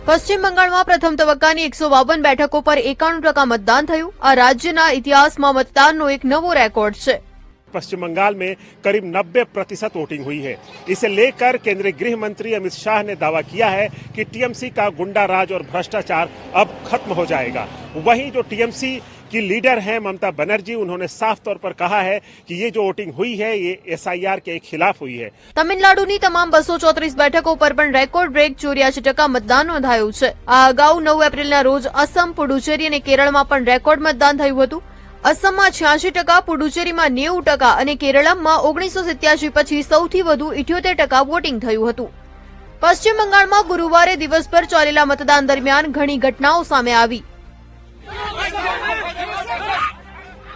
પશ્ચિમ બંગાળમાં પ્રથમ તબક્કાની 152 બેઠકો પર 91% मतदान થયું। આ રાજ્યના ઇતિહાસમાં મતદાનનો એક નવો રેકોર્ડ છે। पश्चिम बंगाल में करीब 90% वोटिंग हुई है। इसे लेकर केंद्रीय गृह मंत्री अमित शाह ने दावा किया है कि टीएमसी का गुंडा राज और भ्रष्टाचार अब खत्म हो जाएगा। वहीं जो टीएमसी की लीडर हैं ममता बनर्जी, उन्होंने साफ तौर पर कहा है कि ये जो वोटिंग हुई है ये एसआईआर के खिलाफ हुई है। तमिलनाडुની તમામ 234 બેઠકો પર પણ રેકોર્ડ બ્રેક 84% મતદાન નોંધાયું છે। આ અગાઉ 9 એપ્રિલના રોજ અસમ, પુડુચેરી અને કેરળમાં પણ રેકોર્ડ મતદાન થયું હતું। असमમાં 86%, પુડુચેરીમાં 90% અને કેરળમાં 1987 પછી સૌથી વધુ 78% વોટિંગ થયું હતું। પશ્ચિમ બંગાળમાં ગુરુવારે દિવસભર ચાલેલા મતદાન દરમિયાન ઘણી ઘટનાઓ સામે આવી।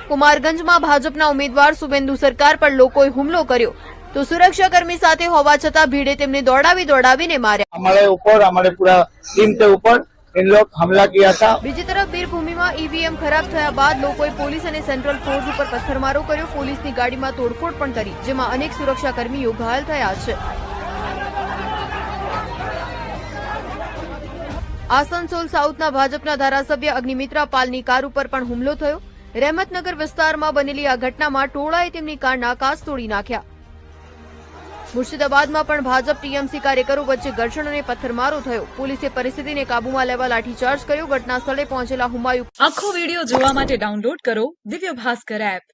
કુમારગંજમાં ભાજપના ઉમેદવાર શુભેન્દુ સરકાર પર લોકોએ હુમલો કર્યો તો સુરક્ષાકર્મી સાથે હોવા છતાં ભીડે તેમને દોડાવીને માર્યા। हमारे पूरा टीम के ऊपर इन लोग हमला किया था। બીજી તરફ વીરભૂમિમાં ઈવીએમ ખરાબ થયા બાદ લોકોએ પોલીસ અને સેન્ટ્રલ ફોર્સ ઉપર પથ્થરમારો કર્યો। પોલીસની ગાડીમાં તોડફોડ પણ કરી, જેમાં અનેક સુરક્ષાકર્મીઓ ઘાયલ થયા છે। આસનસોલ સાઉથના ભાજપના ધારાસભ્ય અગ્નિમિત્રા પાલની કાર ઉપર પણ હુમલો થયો। રહેમતનગર વિસ્તારમાં બનેલી આ ઘટનામાં ટોળાએ તેમની કારના કાચ તોડી નાખ્યા। મુર્શિદાબાદમાં પણ ભાજપ ટીએમસી કાર્યકરો વચ્ચે ઘર્ષણ અને પથ્થરમારો થયો। પોલીસે પરિસ્થિતિને કાબૂમાં લેવા લાઠીચાર્જ કર્યો। ઘટના સ્થળે પહોંચેલા હુમાયુ આખો વિડિયો જોવા માટે ડાઉનલોડ કરો દિવ્ય ભાસ્કર એપ।